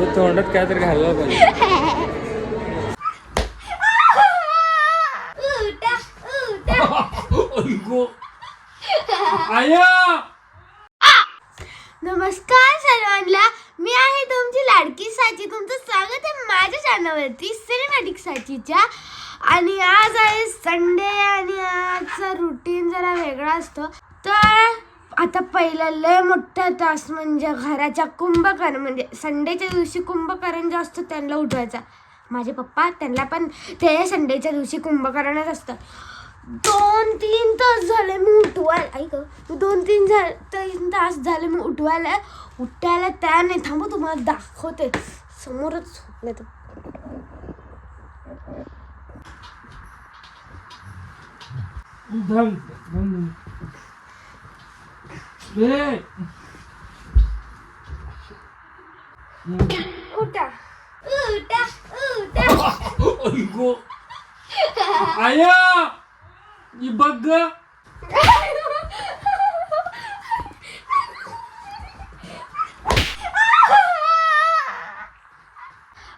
तो तोंडात काय तरी घालला पाहिजे. नमस्कार सर्वांना, मी आहे तुमची लाडकी साची. तुमचं स्वागत आहे माझ्या चॅनलवरती सिनेमॅटिक साचीच्या. आणि आज आहे संडे आणि आजचा रुटीन जरा वेगळा असतो. तर आता पहिला लय मोठा तास म्हणजे घराच्या कुंभकर्ण, म्हणजे संडेच्या दिवशी कुंभकर्ण जो असतो त्यांना उठवायचा. माझे पप्पा त्यांना पण ते संडेच्या दिवशी कुंभकर्णच असतं. 2-3 तास झाले मी उठवायला. ऐक, 2-3 तास झाले मी उठवायला तयार नाही. थांबू तुम्हाला दाखवते, समोरच झोपले. तर उठा उठा उठा. आया बघ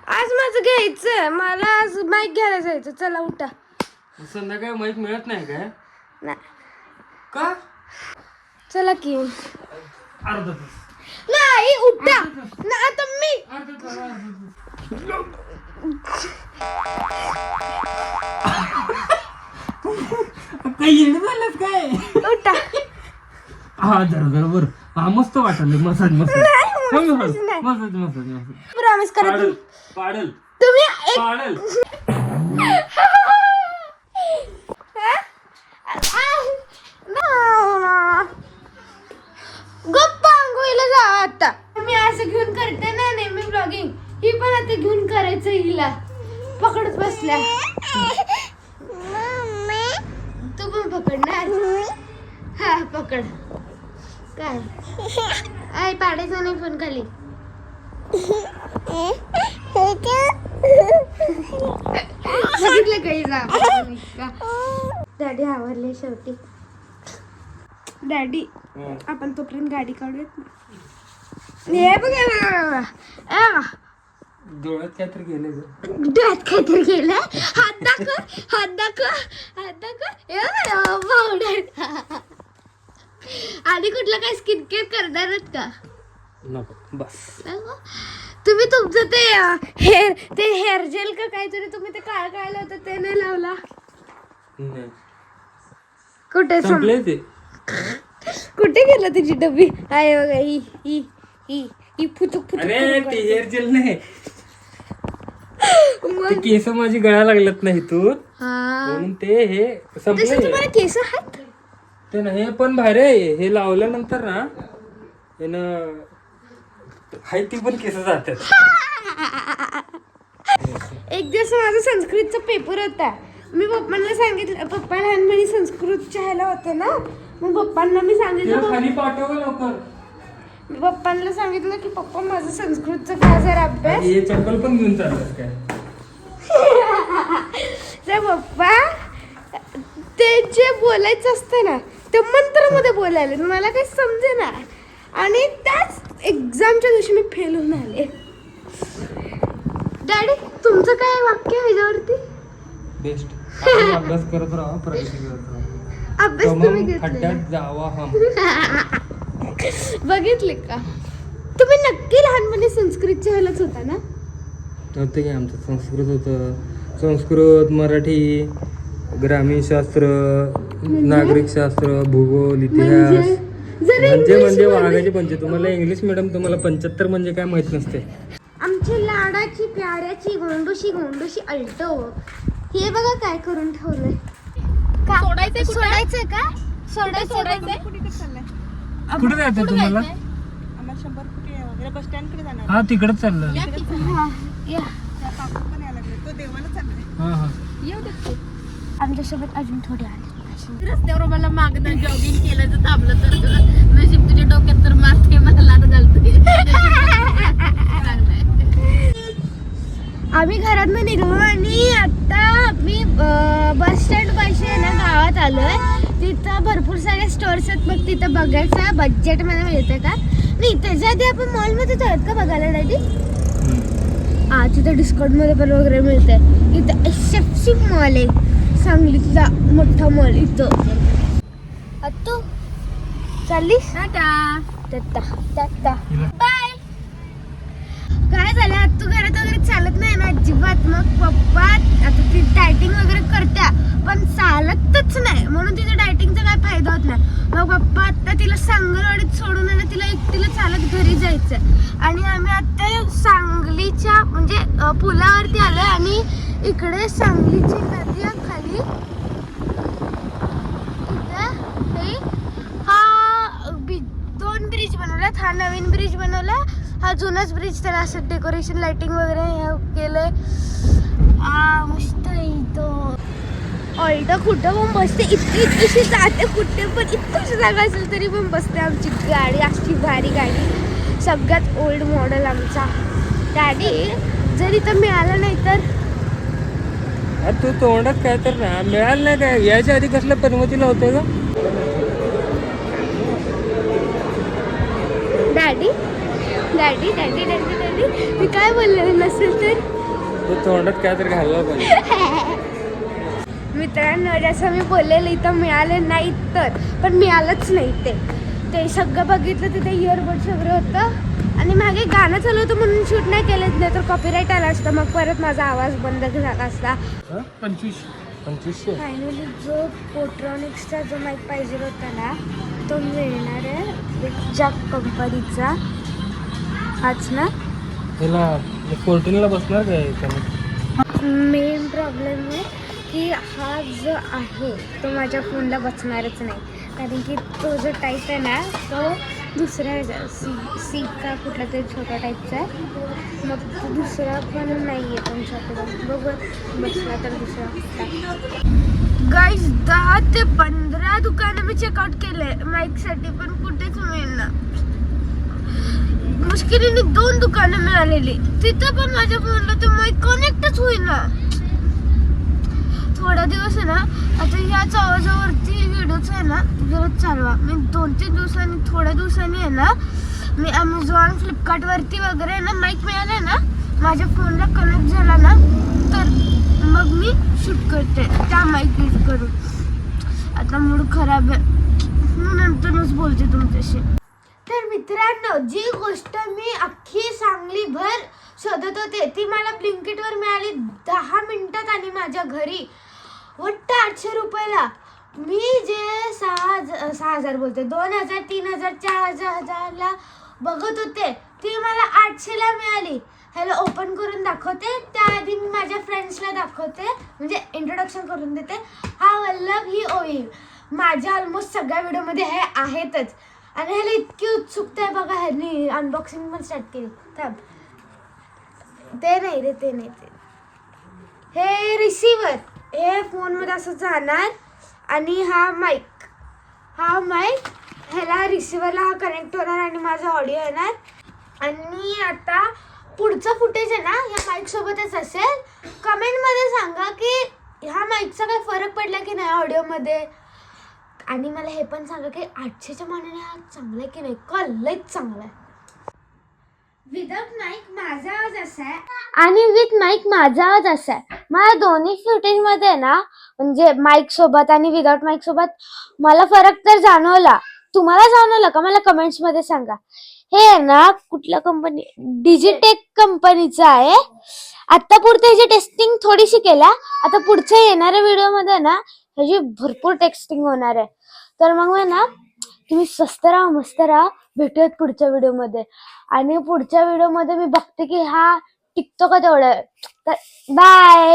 आज माझं घ्यायचं, मला आज माईक घ्यायला जायचं. चला उठा. संध्याकाळी माईक मिळत नाही काय? नाही का? चला की. अर्धा तास. नाही उठा ना, आता मी काही येणं झालंच काय? उठा. हा जरा बरं. हा मस्त वाटलं. मसाज प्रॉमिस करा पाडल तुम्ही पाडल. गप्पा अंघोळीला जा. आता मी असं घेऊन करते ना नेहमी ब्लॉगिंग, ही पण आता घेऊन करायचं. हिला पकडत बसल्या. तू पण पकडणार? हा पकड. काय आय पाडायचं नाही फोन खाली. बघितलं काही जा. डॅडी आवरले शेवटी. डॅडी आपण तोपर्यंत गाडी काढूयात ना. हे बघा डोळ्यात काय तर गेले. डोळ्यात काहीतरी गेलं. हात दाखव हात दाखव हात दाखव. पावडर आणि कुठलं काय स्किन केअर करणारच का? नको बस. तुम्ही तुमचं ते हेअर जेल का काहीतरी तुम्ही ते काळं होतं ते नाही लावला? नाही. कुठे संपले ते. कुठे गेलं तुझी डब्बी? आहे बघा ही ही ही ही फुटुक अरे ते हेअर जेल नाही, ते केस माझी गळा लागल्यात नाही तू म्हणून ते हे संपले. तुम्हाला केस आहेत ते नाही पण भारी आहे. हे लावल्यानंतर ना हाय ती पण केस जातात. एक दिवस माझा संस्कृतचा पेपर होता. मी पप्पांना सांगितलं, पप्पा लहानपणी संस्कृतच्या ह्याला होते ना, मग पप्पांना मी सांगितलं, खाली पाठव लवकर. मी पप्पांना सांगितलं की पप्पा माझं संस्कृतचं काय जरा अभ्यास. हे चप्पल पण घेऊन चाललास काय? तर पप्पा ते जे बोलायचं असतं ना ते मंत्रामध्ये बोलायला मला काही समजेना. आणि त्याच एक्झामच्या दिवशी मी फेल होऊन आले. डॅडी तुमचं काय वाक्य ह्याच्यावरती? बेस्ट. अभ्यास करत राहा, प्रगती करत राहा. अभ्यास तुम्ही घेतलेला? खड्ड्यात जावा हम. बघितले का तुम्ही? नक्की लहानपणी संस्कृतच्या ह्यालाच होता ना? होतं की आमचं संस्कृत होतं. संस्कृत, मराठी, ग्रामीण शास्त्र, नागरिक शास्त्र, भूगोल, इतिहास. म्हणजे वाघाचे पंच. तुम्हाला इंग्लिश मिडियम, तुम्हाला 75 म्हणजे काय माहित नसते. आमची लाडाची प्याऱ्याची गोंडूशी अल्टो. हे बघा काय करून ठेवलंय. सोडायचंय का? सोडायचंय. कुठे जायचं तुम्हाला? हा तिकडच चाललं. आमच्यासोबत अजून थोडे आले. रस्त्यावर मला मागणं जॉगिंग केलं तर थांबलं तर नशीब तुझ्या डोक्यात तर मारते, मला लाट घालतोय. आम्ही घरातनं निघलो आणि आता मी बस स्टँड पाशी ना गावात आलोय. तिथं भरपूर सारे स्टोर्स आहेत, मग तिथं बघायचं बजेटमध्ये मिळतं का नाही. त्याच्या आधी आपण मॉलमध्ये जाऊयात का बघायला डॅडी? तिथं डिस्काउंटमध्ये पण वगैरे मिळते. इथं SFC मॉल आहे, सांगलीतला मोठा मॉल. इथं तू चाललीस? बाय. काय झालं, तू घरात वगैरे चालत नाही ना अजिबात. मग पप्पा आता ती डायटिंग वगैरे करत्या पण चालतच नाही, म्हणून तिच्या डायटिंगचा काय फायदा होत नाही. मग पप्पा आता तिला सांगलवाडीत सोडून आहे ना, तिला एकटीला चालत घरी जायचं. आणि आम्ही आता सांगलीच्या म्हणजे पुलावरती आलोय आणि इकडे सांगलीची नदी आहे खाली. दोन ब्रिज बनवल्यात. हा नवीन ब्रिज बनवला, हा जुनाच ब्रिज. त्याला असं डेकोरेशन लाइटिंग वगैरे केलंय. मस्त आहे इथं. ऑल्टो कुठं पण बसते, इतकी जाते कुठे पण. इतकीच जागा असेल तरी पण बसते आमची गाडी. अशी भारी गाडी, सगळ्यात ओल्ड मॉडेल आमचा गाडी. जर इथं मिळालं नाही तर तू तोंडात काय तर ना मिळालं नाही काय, याच्या आधी कसल्या परमतीला होतं का? Daddy daddy daddy daddy daddy मी काय बोललेलं नसेल तर तू तोंडात काय तर घालला पाहिजे. मित्रांनो, जसं मी बोललेलं इथं मिळाले नाही तर, पण मिळालंच नाही. ते सगळं बघितलं, तिथे इयरबड्स वगैरे होतं आणि मागे गाणं चालू होतं म्हणून शूट नाही केलं, नाही तर कॉपीराईट आला असतं. मग परत माझा आवाज बंद झाला असता. 2500 फायनली जो पोट्रॉनिक्सचा जो माईक पाहिजे होता ना, तो मिळणार आहे ज्या कंपनीचा. हाच ना? ह्याला 14ला बसणार काय? मेन प्रॉब्लेम आहे की हा जो आहे तो माझ्या फोनला बसणारच नाही, कारण की तो जो टाईप आहे ना तो दुसऱ्या सी का कुठला तरी छोटा टाईपचा आहे. मग तो दुसरा पण नाही आहे तुमच्याकडं. बघू बसला तर दुसरा. गाईज 10 ते 15 दुकानं मी चेकआउट केले माईकसाठी, पण कुठेच मिळणार. मुश्किलीने 2 दुकानं मिळालेली, तिथं पण माझ्या फोनला ते माईक कनेक्टच होईना. थोडा दिवस आहे ना, आता ह्याच आवाजावरती व्हिडिओच आहे ना जरा चालवा. मी 2-3 दिवसांनी, थोड्या दिवसांनी आहे ना, मी ॲमेझॉन फ्लिपकार्टवरती वगैरे आहे ना माईक मिळाला ना, माझ्या फोनला कनेक्ट झाला ना, तर मग मी शूट करते त्या माईक यूज करून. आता मूड खराब आहे, मी नंतरच बोलते तुमच्याशी. तर मित्रांनो, जी गोष्ट मी अख्खी सांगलीभर शोधत होते ती मला ब्लिंकिटवर मिळाली 10 मिनिटात आणि माझ्या घरी. वाटतं 800 रुपयाला. मी जे 6,000 बोलते, 2,000, 3,000, 4,000ला बघत होते ती मला 800ला मिळाली. ह्याला ओपन करून दाखवते, त्याआधी मी माझ्या फ्रेंड्सला दाखवते, म्हणजे इंट्रोडक्शन करून देते. हा वल्लभ, ही ओवी. माझ्या ऑलमोस्ट सगळ्या व्हिडिओमध्ये हे आहेतच. आणि ह्याला इतकी उत्सुकता आहे बघा, ह्यांनी अनबॉक्सिंग पण स्टार्ट केली. थांब, ते नाही रे, ते नाही. हे रिसिव्हर, हे फोनमध्ये असं जाणार आणि हा माईक ह्याला रिसिव्हरला हा कनेक्ट होणार आणि माझा ऑडिओ येणार. आणि आता पुढचं फुटेज आहे ना ह्या माईकसोबतच असेल. कमेंटमध्ये सांगा की ह्या माईकचा काय फरक पडला की नाही ऑडिओमध्ये. आणि मला हे पण सांगा की 800च्या मानाने हा चांगला आहे की नाही. लयच चांगला आहे. विदाउट माईक माझा आवाज असा आहे आणि विथ माईक माझा आवाज असा आहे. मला दोन्ही फुटेजमध्ये ना, म्हणजे माईक सोबत आणि विदाउट माईक सोबत मला फरक तर जाणवला. तुम्हाला जाणवला का? मला कमेंट्समध्ये सांगा. हे ना कुठल्या कंपनी, डिजिटेक कंपनीचं आहे. आता पुरते ह्याची टेस्टिंग थोडीशी केल्या, आता पुढच्या येणाऱ्या व्हिडिओमध्ये ना ह्याची भरपूर टेस्टिंग होणार आहे. तर मग ना तुम्ही स्वस्त राहा, मस्त राहा. भेटूयात पुढच्या व्हिडिओमध्ये. आणि पुढच्या व्हिडिओमध्ये मी बघते की हा टिकतो का तेवढं. तर बाय.